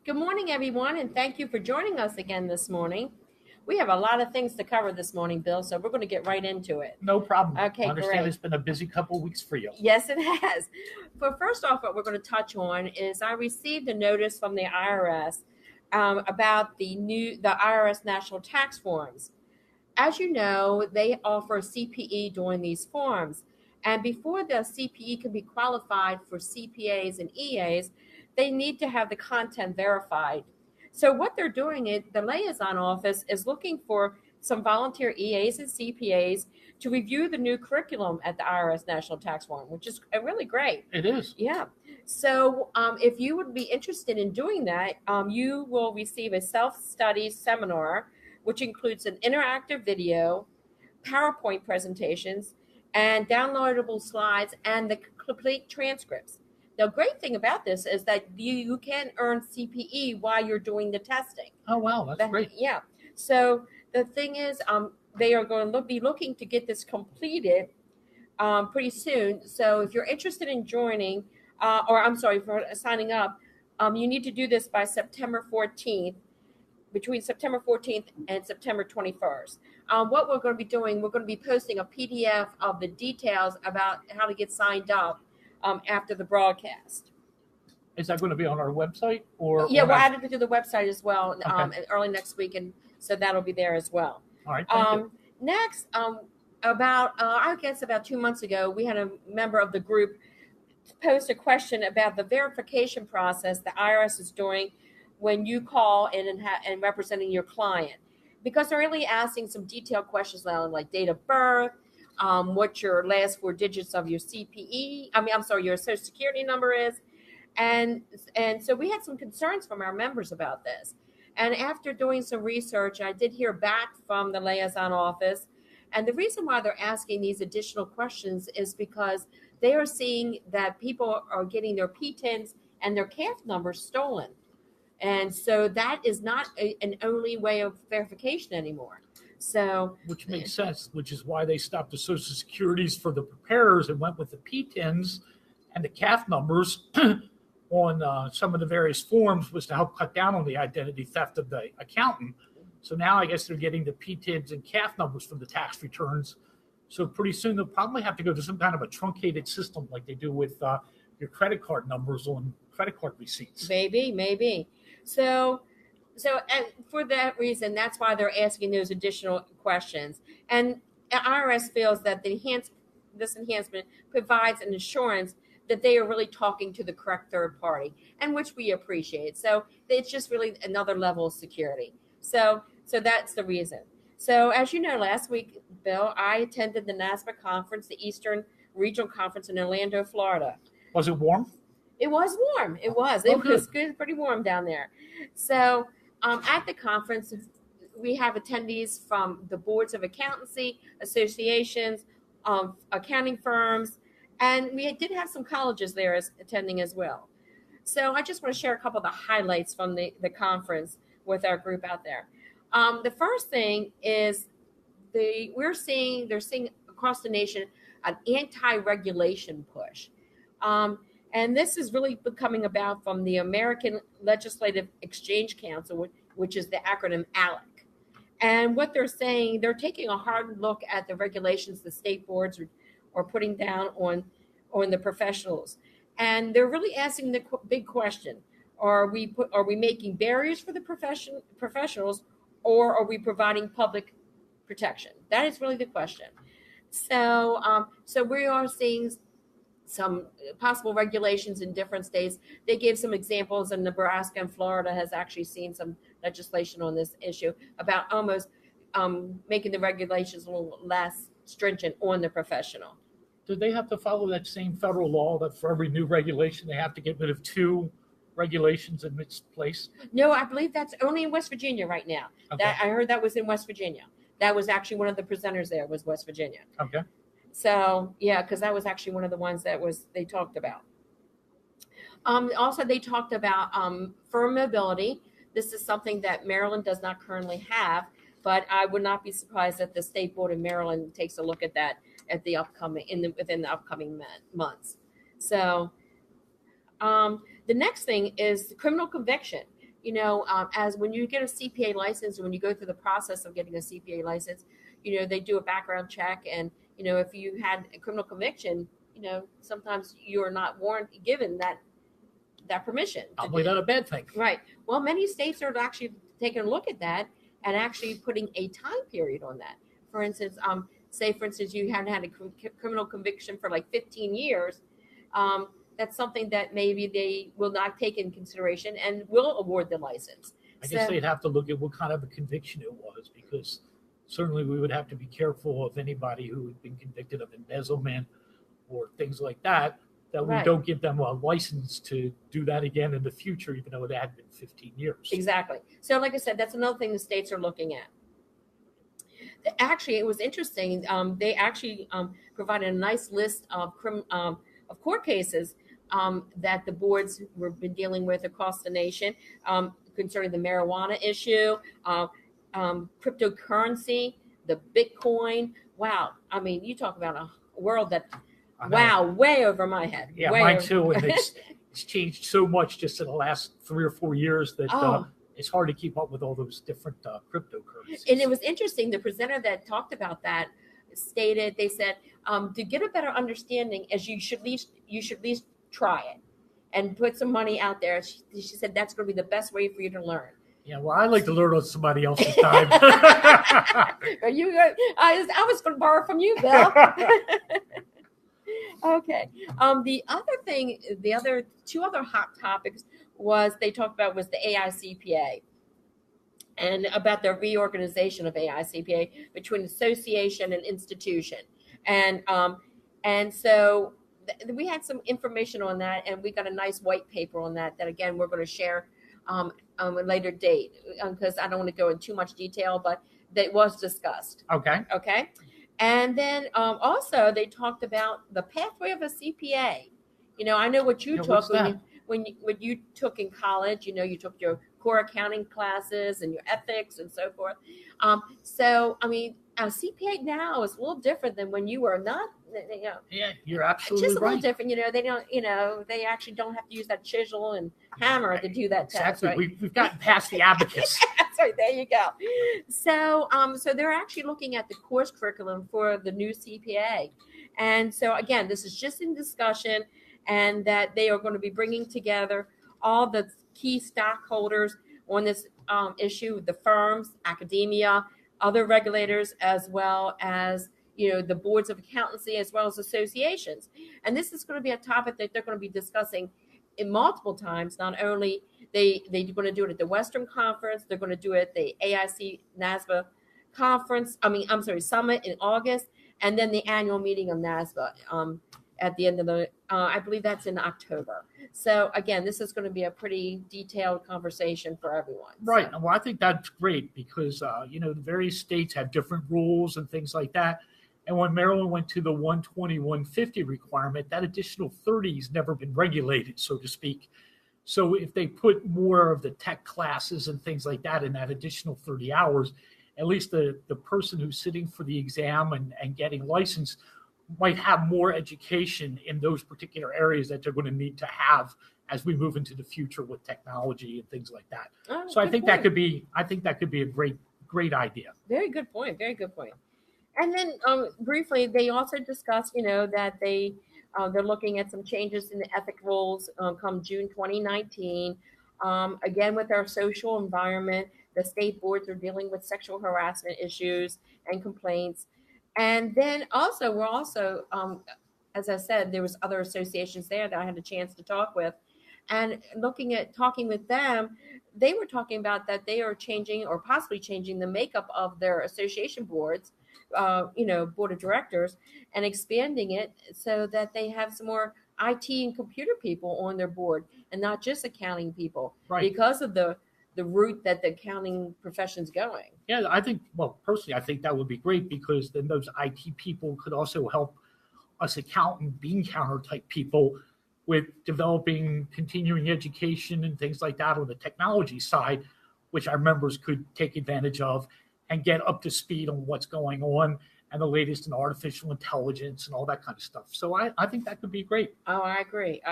Good morning, everyone, and thank you for joining us again this morning. We have a lot of things to cover this morning, Bill, so we're going to get right into it. No problem. Okay, I understand great. it's been a busy couple of weeks for you. Yes, it has. But first off, what we're going to touch on is I received a notice from the IRS about the IRS national tax forms. As you know, they offer CPE during these forms. And before the CPE can be qualified for CPAs and EAs, they need to have the content verified. So what they're doing is the liaison office is looking for some volunteer EAs and CPAs to review the new curriculum at the IRS National Tax Form, which is really great. It is. Yeah. So if you would be interested in doing that, you will receive a self-study seminar, which includes an interactive video, PowerPoint presentations, and downloadable slides and the complete transcripts. The great thing about this is that you can earn CPE while you're doing the testing. Oh, wow. That's great. Yeah. So the thing is, they are going to be looking to get this completed pretty soon. So if you're interested in joining, or I'm sorry, for signing up, you need to do this by September 14th, between September 14th and September 21st. What we're going to be doing, we're going to be posting a PDF of the details about how to get signed up after the broadcast. Is that going to be on our website? Or Yeah, we'll add it to the website as well early next week, and so that'll be there as well. All right, thank you. Next, I guess about 2 months ago, we had a member of the group post a question about the verification process the IRS is doing when you call in and representing your client, because they're really asking some detailed questions now, like date of birth, what your last 4 digits of your CPE, your Social Security number is, and so we had some concerns from our members about this. And after doing some research, I did hear back from the liaison office, and the reason why they're asking these additional questions is because they are seeing that people are getting their PTINs and their CAF numbers stolen. And so that is not an only way of verification anymore. So, which makes sense, which is why they stopped the Social Securities for the preparers and went with the PTINs and the CAF numbers on some of the various forms, was to help cut down on the identity theft of the accountant. So now I guess they're getting the PTINs and CAF numbers from the tax returns. So pretty soon they'll probably have to go to some kind of a truncated system like they do with your credit card numbers on credit card receipts. Maybe. So and for that reason, that's why they're asking those additional questions. And IRS feels that this enhancement provides an assurance that they are really talking to the correct third party, and which we appreciate. So it's just really another level of security. So that's the reason. So as you know, last week, Bill, I attended the NASBA conference, the Eastern Regional Conference in Orlando, Florida. Was it warm? It was warm. It was. It was good, pretty warm down there. So at the conference, we have attendees from the boards of accountancy, associations, accounting firms, and we did have some colleges there attending as well. So I just want to share a couple of the highlights from the conference with our group out there. The first thing is they're seeing across the nation an anti-regulation push. And this is really coming about from the American Legislative Exchange Council, which is the acronym ALEC. And what they're saying, they're taking a hard look at the regulations the state boards are putting down on the professionals. And they're really asking the big question: Are we making barriers for the professionals, or are we providing public protection? That is really the question. So we are seeing some possible regulations in different states. They gave some examples, and Nebraska and Florida has actually seen some legislation on this issue about almost making the regulations a little less stringent on the professional. Do they have to follow that same federal law that for every new regulation they have to get rid of 2 regulations in its place? No, I believe that's only in West Virginia right now. Okay. I heard that was in West Virginia. That was actually one of the presenters there was West Virginia. Okay. So yeah, because that was actually one of the ones that they talked about. Also, they talked about firm mobility. This is something that Maryland does not currently have, but I would not be surprised if the State Board of Maryland takes a look at that within the upcoming months. So the next thing is criminal conviction. as when you get a CPA license, when you go through the process of getting a CPA license, they do a background check, and if you had a criminal conviction, sometimes you're not given that permission. Probably not a bad thing. Right. Well, many states are actually taking a look at that and actually putting a time period on that. For instance, say for instance you hadn't had a criminal conviction for like 15 years. That's something that maybe they will not take in consideration and will award the license. I guess they'd have to look at what kind of a conviction it was, because certainly we would have to be careful of anybody who had been convicted of embezzlement or things like that we don't give them a license to do that again in the future, even though it had been 15 years. Exactly. So like I said, that's another thing the states are looking at. Actually, it was interesting. They actually provided a nice list of court cases that the boards were been dealing with across the nation concerning the marijuana issue, cryptocurrency, the Bitcoin. Wow. I mean, you talk about a world that, way over my head. Yeah, mine too. And it's changed so much just in the last 3 or 4 years that it's hard to keep up with all those different cryptocurrencies. And it was interesting. The presenter that talked about that they said, to get a better understanding, as you should at least try it and put some money out there. She said that's going to be the best way for you to learn. Yeah, well, I like to learn on somebody else's time. I was going to borrow from you, Bill. Okay. The other two other hot topics they talked about was the AICPA and about the reorganization of AICPA between association and institution. And so we had some information on that, and we got a nice white paper on that again we're going to share a later date, because I don't want to go in too much detail, but that was discussed. Okay. And then also they talked about the pathway of a CPA. I know what you took when you took in college. You took your core accounting classes and your ethics and so forth. So I mean, a CPA now is a little different than when you were not. Yeah, you're absolutely just a right. little different. They don't. They actually don't have to use that chisel and hammer to do that test. Exactly. Right? We've gotten past the abacus. That's right. There you go. So, so they're actually looking at the course curriculum for the new CPA, and so again, this is just in discussion, and that they are going to be bringing together all the key stockholders on this issue: the firms, academia, other regulators, as well as the boards of accountancy, as well as associations. And this is going to be a topic that they're going to be discussing in multiple times. Not only they're going to do it at the Western Conference, they're going to do it at the AIC NASBA conference. Summit in August, and then the annual meeting of NASBA at the end of I believe that's in October. So again, this is going to be a pretty detailed conversation for everyone. Right. So. Well, I think that's great because, the various states have different rules and things like that. And when Maryland went to the 120, 150 requirement, that additional 30 has never been regulated, so to speak. So if they put more of the tech classes and things like that in that additional 30 hours, at least the person who's sitting for the exam and getting licensed might have more education in those particular areas that they're going to need to have as we move into the future with technology and things like that. So I think that could be a great idea. Very good point. Very good point. And then briefly, they also discussed, that they're looking at some changes in the ethic rules come June 2019. Again, with our social environment, the state boards are dealing with sexual harassment issues and complaints. And then we're also, as I said, there was other associations there that I had a chance to talk with. And talking with them, they were talking about that they are changing or possibly changing the makeup of their association boards, board of directors, and expanding it so that they have some more IT and computer people on their board and not just accounting people, right? Because of the route that the accounting profession's going. Yeah, personally, I think that would be great because then those IT people could also help us accountant bean counter type people with developing continuing education and things like that on the technology side, which our members could take advantage of and get up to speed on what's going on and the latest in artificial intelligence and all that kind of stuff. So I think that could be great. Oh, I agree.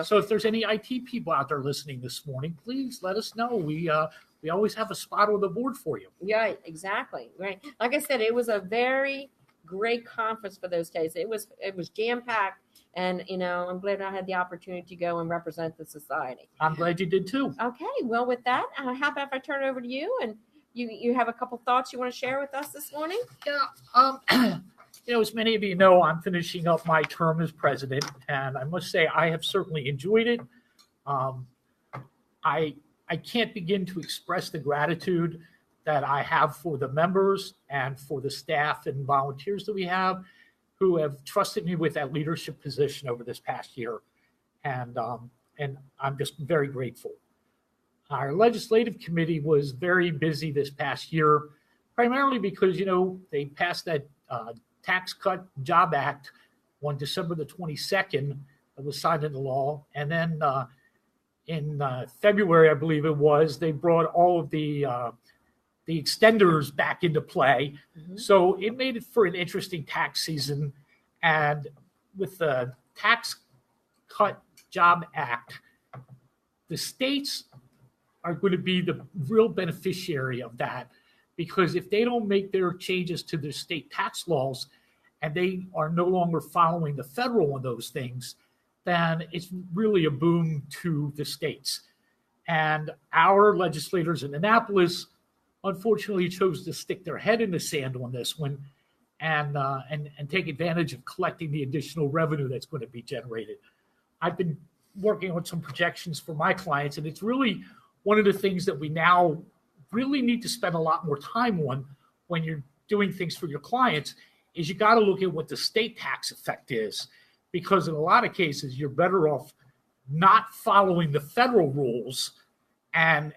So if there's any IT people out there listening this morning, please let us know. We always have a spot on the board for you. Yeah, exactly. Right. Like I said, it was a very great conference for those days. It was jam packed, and I'm glad I had the opportunity to go and represent the society. I'm glad you did too. Okay. Well, with that, how about if I turn it over to you, and you have a couple thoughts you want to share with us this morning? Yeah. As many of you know, I'm finishing up my term as president, and I must say I have certainly enjoyed it. I can't begin to express the gratitude that I have for the members and for the staff and volunteers that we have who have trusted me with that leadership position over this past year. And I'm just very grateful. Our legislative committee was very busy this past year, primarily because, they passed that Tax Cut Job Act on December the 22nd that was signed into law. And then in February, I believe it was, they brought all of the extenders back into play. Mm-hmm. So it made it for an interesting tax season. And with the Tax Cut Job Act, the states are going to be the real beneficiary of that, because if they don't make their changes to their state tax laws and they are no longer following the federal on those things, then it's really a boom to the states. And our legislators in Annapolis unfortunately chose to stick their head in the sand on this one and take advantage of collecting the additional revenue that's going to be generated. I've been working on some projections for my clients, and it's really one of the things that we now really need to spend a lot more time on when you're doing things for your clients is you got to look at what the state tax effect is, because in a lot of cases, you're better off not following the federal rules and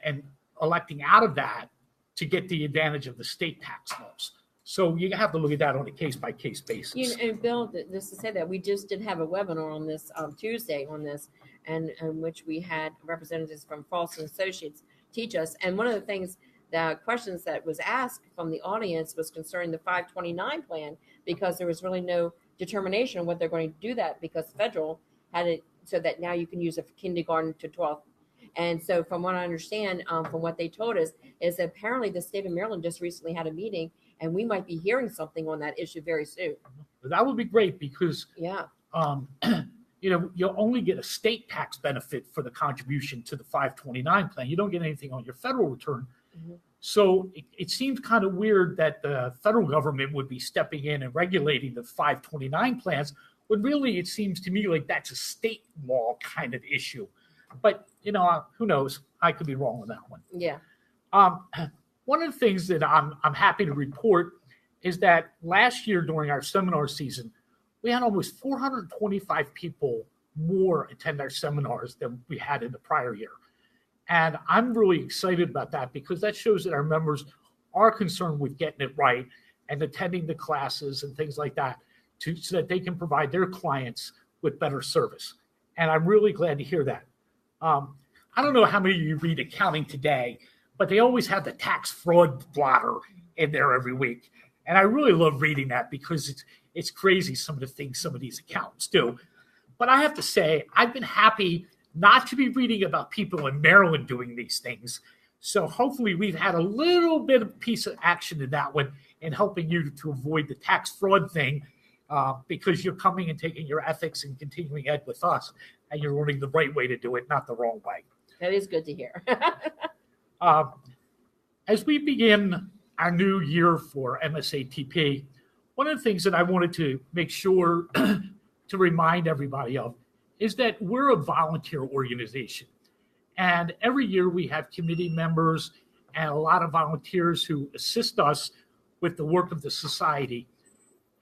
electing out of that to get the advantage of the state tax laws. So you have to look at that on a case-by-case basis. And Bill, just to say that, we just did have a webinar on this Tuesday on this, and in which we had representatives from Frost & Associates teach us. And one of the things, the questions that was asked from the audience was concerning the 529 plan, because there was really no determination on what they're going to do that, because federal had it so that now you can use it for kindergarten to 12th. And so from what I understand, from what they told us, is that apparently the state of Maryland just recently had a meeting, and we might be hearing something on that issue very soon. That would be great, because you'll only get a state tax benefit for the contribution to the 529 plan. You don't get anything on your federal return. Mm-hmm. So it seems kind of weird that the federal government would be stepping in and regulating the 529 plans, when really it seems to me like that's a state law kind of issue. But, who knows? I could be wrong on that one. Yeah. One of the things that I'm happy to report is that last year during our seminar season, we had almost 425 people more attend our seminars than we had in the prior year. And I'm really excited about that, because that shows that our members are concerned with getting it right and attending the classes and things like that so that they can provide their clients with better service. And I'm really glad to hear that. I don't know how many of you read Accounting Today, but they always have the tax fraud blotter in there every week. And I really love reading that, because it's crazy some of the things some of these accountants do. But I have to say, I've been happy not to be reading about people in Maryland doing these things. So hopefully we've had a little bit of piece of action in that one in helping you to avoid the tax fraud thing, because you're coming and taking your ethics and continuing ed with us, and you're learning the right way to do it, not the wrong way. That is good to hear. As we begin our new year for MSATP, one of the things that I wanted to make sure to remind everybody of is that we're a volunteer organization. And every year we have committee members and a lot of volunteers who assist us with the work of the society.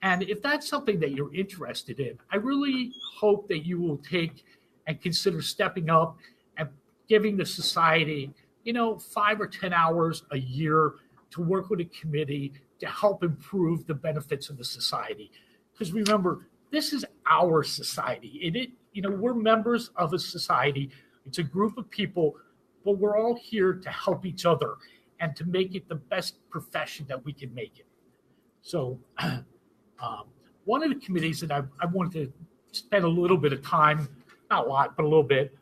And if that's something that you're interested in, I really hope that you will take and consider stepping up and giving the society, 5 or 10 hours a year to work with a committee to help improve the benefits of the society. Because remember, this is our society. We're members of a society. It's a group of people, but we're all here to help each other and to make it the best profession that we can make it. So One of the committees that I wanted to spend a little bit of time, not a lot, but a little bit,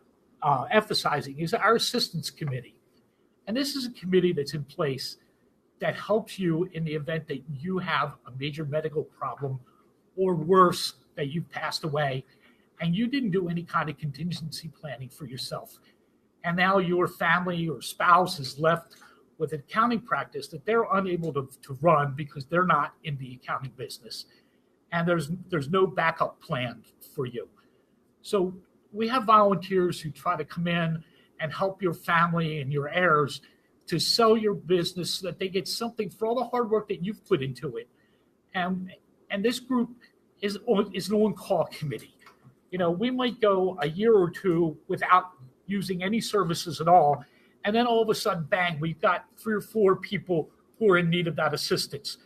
emphasizing is our assistance committee. And this is a committee that's in place that helps you in the event that you have a major medical problem or worse, that you've passed away and you didn't do any kind of contingency planning for yourself. And now your family or spouse is left with an accounting practice that they're unable to run because they're not in the accounting business. And there's no backup plan for you. So we have volunteers who try to come in and help your family and your heirs to sell your business so that they get something for all the hard work that you've put into it. And this group is an on-call committee. We might go a year or two without using any services at all, and then all of a sudden, bang, we've got 3 or 4 people who are in need of that assistance.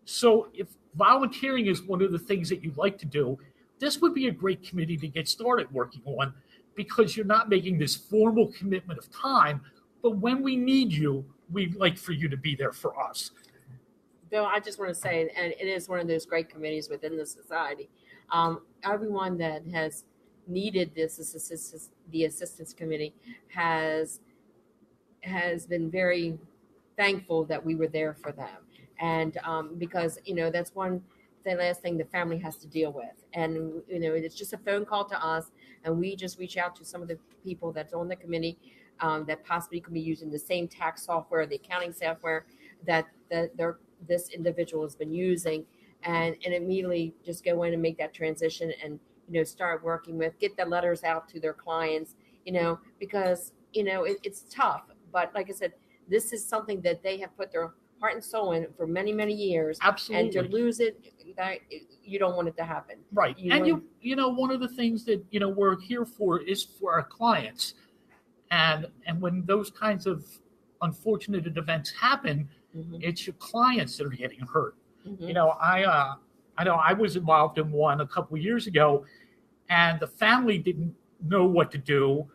So if volunteering is one of the things that you'd like to do, this would be a great committee to get started working on, because you're not making this formal commitment of time, but when we need you, we'd like for you to be there for us. Bill, I just want to say, and it is one of those great committees within the society. Everyone that has needed the assistance committee has been very thankful that we were there for them. And because, that's the last thing the family has to deal with. And, it's just a phone call to us, and we just reach out to some of the people that's on the committee that possibly could be using the same tax software, the accounting software that this individual has been using, and immediately just go in and make that transition and, start working get the letters out to their clients, because, it's tough. But like I said, this is something that they have put their heart and soul in for many, many years. Absolutely. And to lose it, you don't want it to happen. Right. One of the things that, we're here for is for our clients. And when those kinds of unfortunate events happen, it's your clients that are getting hurt. I know I was involved in one a couple of years ago, and the family didn't know what to do.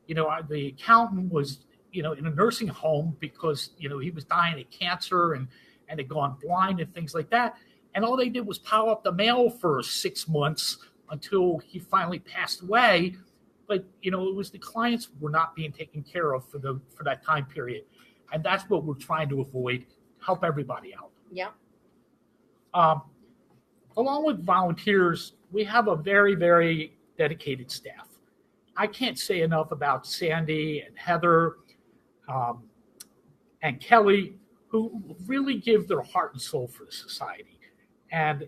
The accountant was, in a nursing home because, he was dying of cancer and had gone blind and things like that. And all they did was pile up the mail for 6 months until he finally passed away. But, it was the clients were not being taken care of for that time period. And that's what we're trying to avoid, help everybody out. Yeah. Along with volunteers, we have a very, very dedicated staff. I can't say enough about Sandy and Heather and Kelly, who really give their heart and soul for the society. And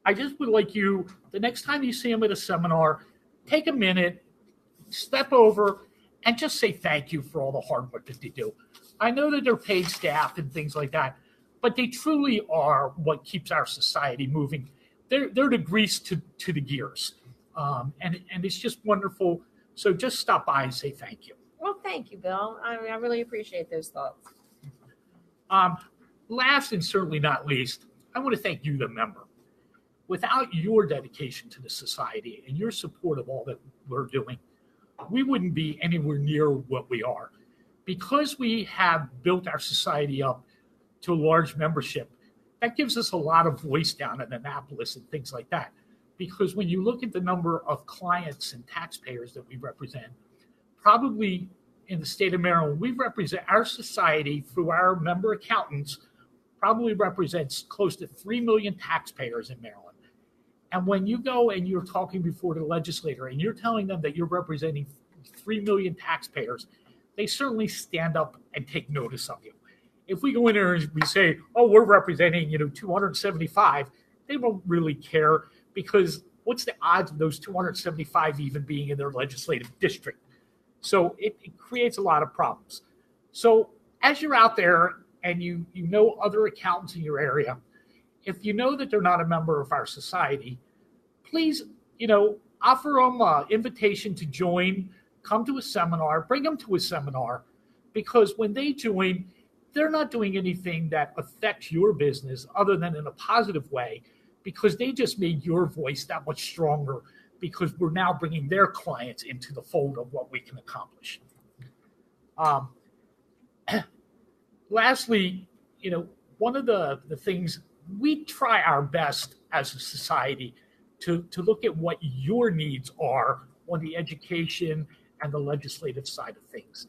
I just would like you, the next time you see them at a seminar, take a minute, step over, and just say thank you for all the hard work that they do. I know that they're paid staff and things like that, but they truly are what keeps our society moving. They're the grease to the gears. And it's just wonderful. So just stop by and say thank you. Well, thank you, Bill. I really appreciate those thoughts. Last and certainly not least, I want to thank you, the member. Without your dedication to the society and your support of all that we're doing, we wouldn't be anywhere near what we are. Because we have built our society up to a large membership, that gives us a lot of voice down in Annapolis and things like that. Because when you look at the number of clients and taxpayers that we represent, probably in the state of Maryland, we represent our society through our member accountants, probably represents close to 3 million taxpayers in Maryland. And when you go and you're talking before the legislator and you're telling them that you're representing 3 million taxpayers, they certainly stand up and take notice of you. If we go in there and we say, oh, we're representing, 275, they won't really care, because what's the odds of those 275 even being in their legislative district? So it creates a lot of problems. So as you're out there and you know other accountants in your area, if you know that they're not a member of our society, please, offer them an invitation to join, come to a seminar, bring them to a seminar, because when they join, they're not doing anything that affects your business other than in a positive way, because they just made your voice that much stronger, because we're now bringing their clients into the fold of what we can accomplish. Lastly, one of the things we try our best as a society to look at what your needs are on the education and the legislative side of things.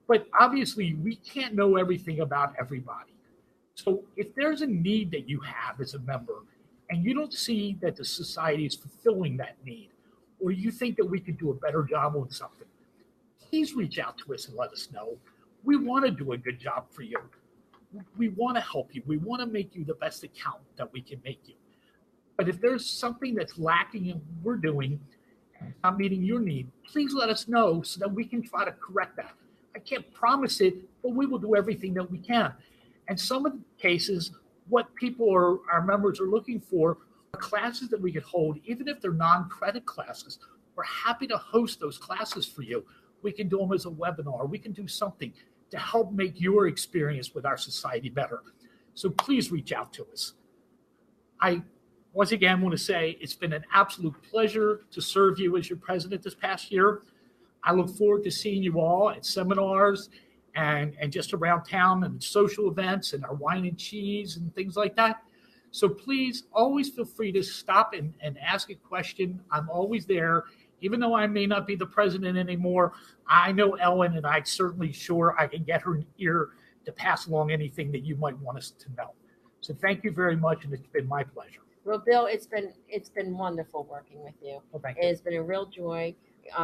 But obviously, we can't know everything about everybody. So if there's a need that you have as a member and you don't see that the society is fulfilling that need, or you think that we could do a better job on something, please reach out to us and let us know. We want to do a good job for you. We want to help you. We want to make you the best accountant that we can make you. But if there's something that's lacking in what we're doing and not meeting your need, please let us know so that we can try to correct that. I can't promise it, but we will do everything that we can. And some of the cases, what people are, our members are looking for are classes that we could hold, even if they're non-credit classes. We're happy to host those classes for you. We can do them as a webinar. We can do something to help make your experience with our society better. So please reach out to us. I once again want to say it's been an absolute pleasure to serve you as your president this past year. I look forward to seeing you all at seminars and just around town and social events and our wine and cheese and things like that. So please always feel free to stop and ask a question. I'm always there. Even though I may not be the president anymore, I know Ellen, and I'm certainly sure I can get her ear to pass along anything that you might want us to know. So thank you very much, and it's been my pleasure. Well, Bill, it's been wonderful working with you. Well, thank you. It has been a real joy.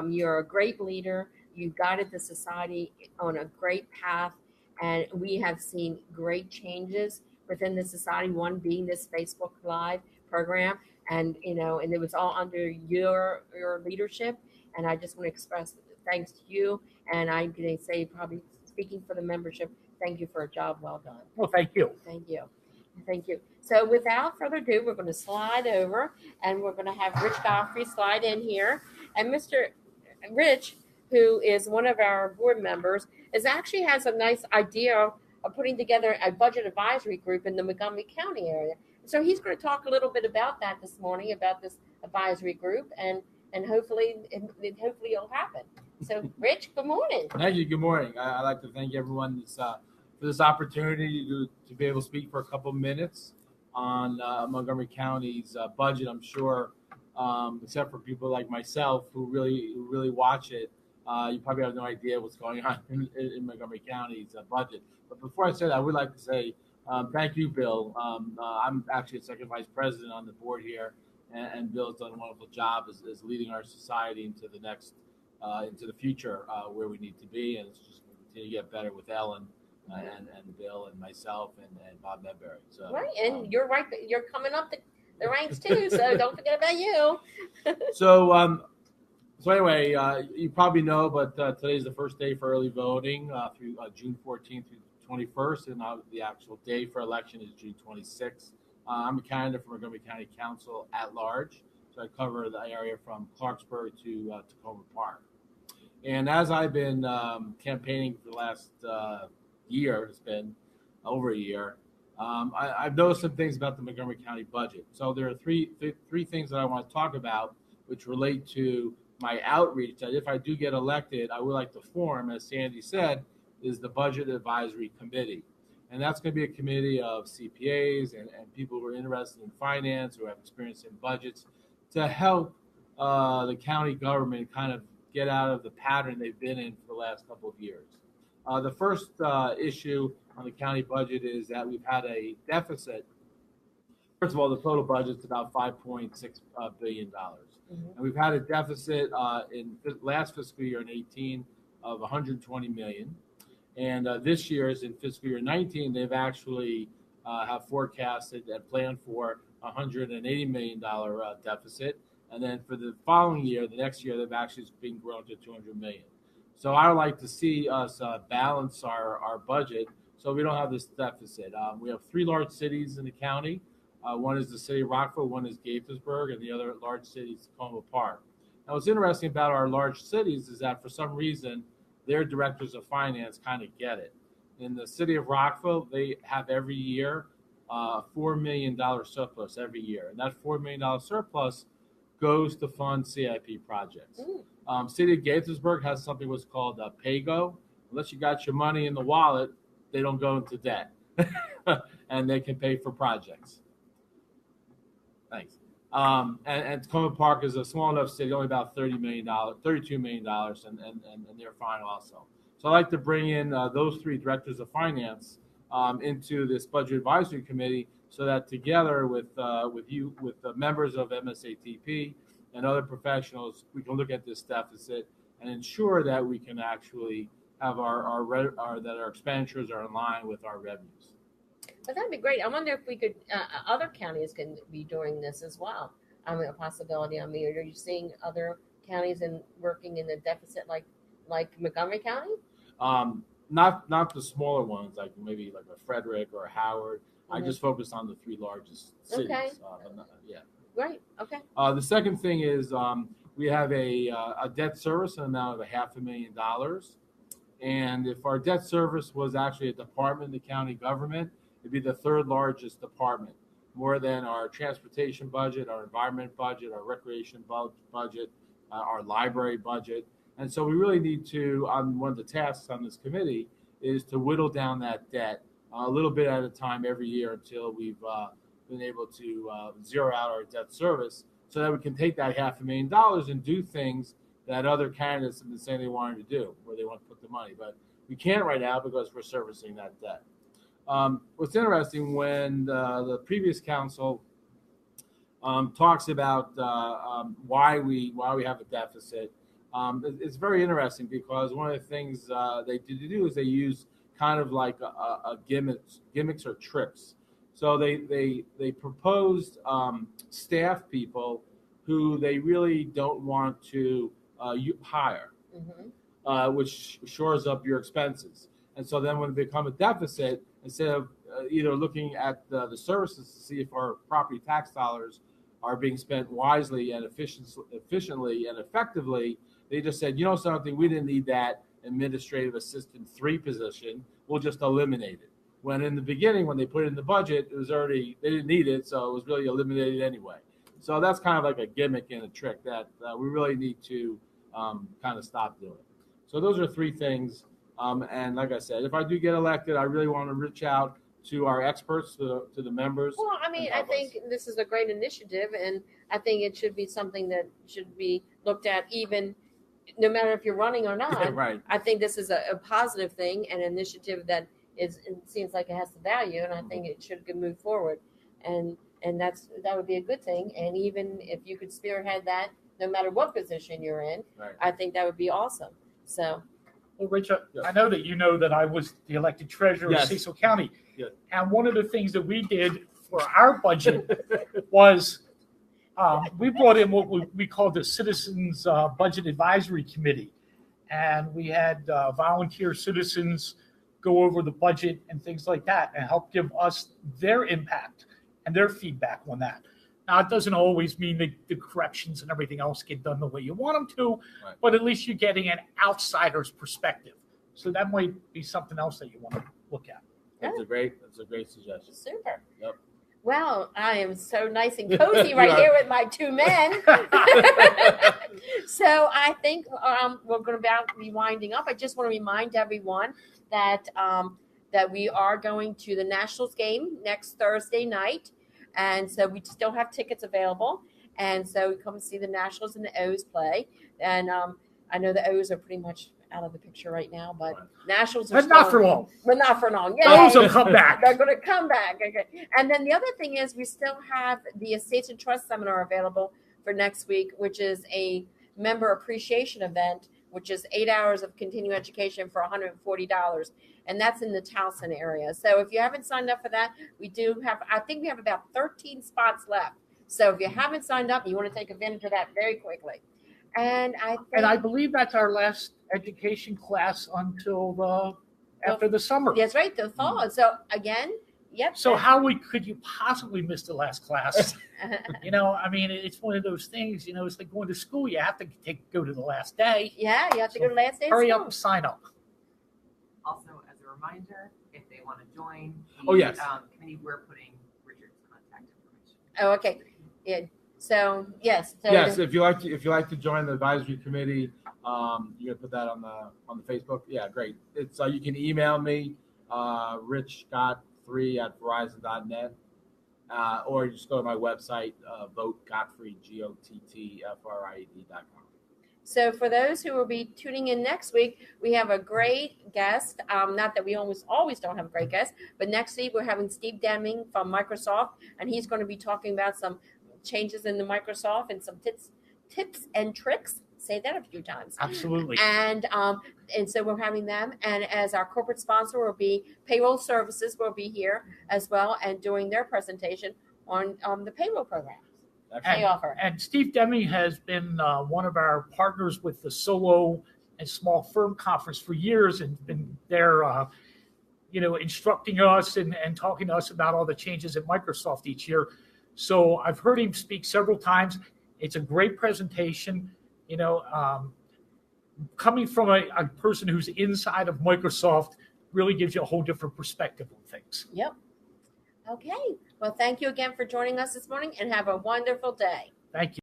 You're a great leader. You guided the society on a great path, and we have seen great changes within the society. One being this Facebook Live program, and and it was all under your leadership. And I just want to express thanks to you. And I'm going to say, probably speaking for the membership, thank you for a job well done. Well, thank you. Thank you. Thank you. So without further ado, we're going to slide over and we're going to have Rich Godfrey slide in here. And Mr. Rich, who is one of our board members, actually has a nice idea of putting together a budget advisory group in the Montgomery County area. So he's going to talk a little bit about that this morning, about this advisory group, and hopefully it'll happen. So Rich, good morning. Thank you. Good morning. I'd like to thank everyone for this opportunity to be able to speak for a couple of minutes on Montgomery County's budget. I'm sure, except for people like myself who really watch it, you probably have no idea what's going on in Montgomery County's budget. But before I say that, I would like to say thank you, Bill. I'm actually a second vice president on the board here, and Bill's done a wonderful job as leading our society into the next, into the future where we need to be, and it's just going to continue to get better with Ellen and Bill and myself and Bob Medberry. So, right, and you're right. You're coming up the ranks too, so don't forget about you. So anyway, you probably know, but today's the first day for early voting through June 14th through 21st, and the actual day for election is June 26th. I'm a candidate for Montgomery County Council at large, so I cover the area from Clarksburg to Tacoma Park. And as I've been campaigning for the last year, it's been over a year, I've noticed some things about the Montgomery County budget. So there are three things that I want to talk about, which relate to my outreach, that if I do get elected, I would like to form, as Sandy said, is the Budget Advisory Committee. And that's going to be a committee of CPAs and people who are interested in finance or have experience in budgets to help the county government kind of get out of the pattern they've been in for the last couple of years. The first issue on the county budget is that we've had a deficit. First of all, the total budget is about $5.6 billion. Mm-hmm. And we've had a deficit in last fiscal year in 18 of $120 million. And this year's in fiscal year 19, they've actually have forecasted and planned for $180 million deficit. And then for the following year, the next year, they've actually been grown to $200 million. So I would like to see us balance our budget so we don't have this deficit. We have three large cities in the county. One is the city of Rockville, one is Gaithersburg, and the other large city is Tacoma Park. Now, what's interesting about our large cities is that for some reason, their directors of finance kind of get it. In the city of Rockville, they have every year $4 million surplus every year. And that $4 million surplus goes to fund CIP projects. City of Gaithersburg has something what's called PAYGO. Unless you got your money in the wallet, they don't go into debt. and they can pay for projects. Thanks. And Tacoma Park is a small enough city, only about $32 million, and they're fine also. So I'd like to bring in those three directors of finance into this budget advisory committee, so that together with the members of MSATP and other professionals, we can look at this deficit and ensure that we can actually have that our expenditures are in line with our revenues. But that'd be great. I wonder if we could, other counties can be doing this as well. I mean, a possibility. I mean, are you seeing other counties working in the deficit like Montgomery County? Not the smaller ones, like maybe like a Frederick or a Howard. Mm-hmm. I just focused on the three largest cities. Okay. Yeah. Right. Okay. The second thing is we have a debt service amount of $500,000, and if our debt service was actually a department in the county government, it'd be the third largest department, more than our transportation budget, our environment budget, our recreation budget, our library budget. And so we really need to, one of the tasks on this committee is to whittle down that debt a little bit at a time every year until we've been able to zero out our debt service, so that we can take that $500,000 and do things that other candidates have been saying they wanted to do, where they want to put the money. But we can't right now because we're servicing that debt. What's interesting, when the previous council talks about why we have a deficit, it's very interesting, because one of the things they do is they use kind of like a gimmicks or tricks. So they proposed staff people who they really don't want to hire, mm-hmm. Which shores up your expenses. And so then when it becomes a deficit, instead of either looking at the services to see if our property tax dollars are being spent wisely and efficiently and effectively, they just said, you know something, we didn't need that administrative assistant 3 position. We'll just eliminate it. When in the beginning, when they put it in the budget, it was already, they didn't need it, so it was really eliminated anyway. So that's kind of like a gimmick and a trick that we really need to kind of stop doing. So those are 3 things. And like I said, if I do get elected, I really want to reach out to our experts, to the members. Well, I mean, I think this is a great initiative, and I think it should be something that should be looked at, even no matter if you're running or not. Yeah, right. I think this is a positive thing, and an initiative that it seems like it has the value, and I think it should move forward. And that would be a good thing. And even if you could spearhead that, no matter what position you're in, right. I think that would be awesome. So. Well, Richard, I know that you know that I was the elected treasurer of Cecil County. Yes. And one of the things that we did for our budget was we brought in what we called the Citizens Budget Advisory Committee. And we had volunteer citizens go over the budget and things like that and help give us their impact and their feedback on that. Now, it doesn't always mean that the corrections and everything else get done the way you want them to, right. But at least you're getting an outsider's perspective. So that might be something else that you want to look at. That's a great suggestion. Super. Yep. Well, I am so nice and cozy right here with my 2 men. So I think we're going to be winding up. I just want to remind everyone that we are going to the Nationals game next Thursday night. And so we still have tickets available. And so we come see the Nationals and the O's play. And I know the O's are pretty much out of the picture right now, but right. Nationals are but not for long. But not for long. Yeah, those will come back. They're going to come back. Okay. And then the other thing is we still have the Estates and Trust Seminar available for next week, which is a member appreciation event, which is 8 hours of continuing education for $140. And that's in the Towson area. So if you haven't signed up for that, I think we have about 13 spots left. So if you haven't signed up, you want to take advantage of that very quickly. And I believe that's our last education class until after the summer. That's right, the fall. Mm-hmm. So again, yep. So how could you possibly miss the last class? I mean, it's one of those things, it's like going to school. You have to go to the last day. Yeah, you have to go to the last day. Hurry up and sign up. Also, as a reminder, if they want to join the committee, we're putting Richard's contact information. Oh, okay. Yeah. So yes. Yes, if you like to join the advisory committee, you can put that on the Facebook. Yeah, great. It's you can email me, Rich Scott 3@verizon.net. Or you just go to my website, votegottfried, GOTTFRIED.com. So for those who will be tuning in next week, we have a great guest. Not that we always don't have a great guest, but next week we're having Steve Deming from Microsoft, and he's going to be talking about some changes in the Microsoft and some tips and tricks. Say that a few times. Absolutely. And so we're having them. And as our corporate sponsor will be Payroll Services will be here as well and doing their presentation on the payroll program. And Steve Deming has been one of our partners with the Solo and Small Firm Conference for years and been there, instructing us and talking to us about all the changes at Microsoft each year. So I've heard him speak several times. It's a great presentation. Coming from a person who's inside of Microsoft really gives you a whole different perspective on things. Yep. Okay. Well, thank you again for joining us this morning and have a wonderful day. Thank you.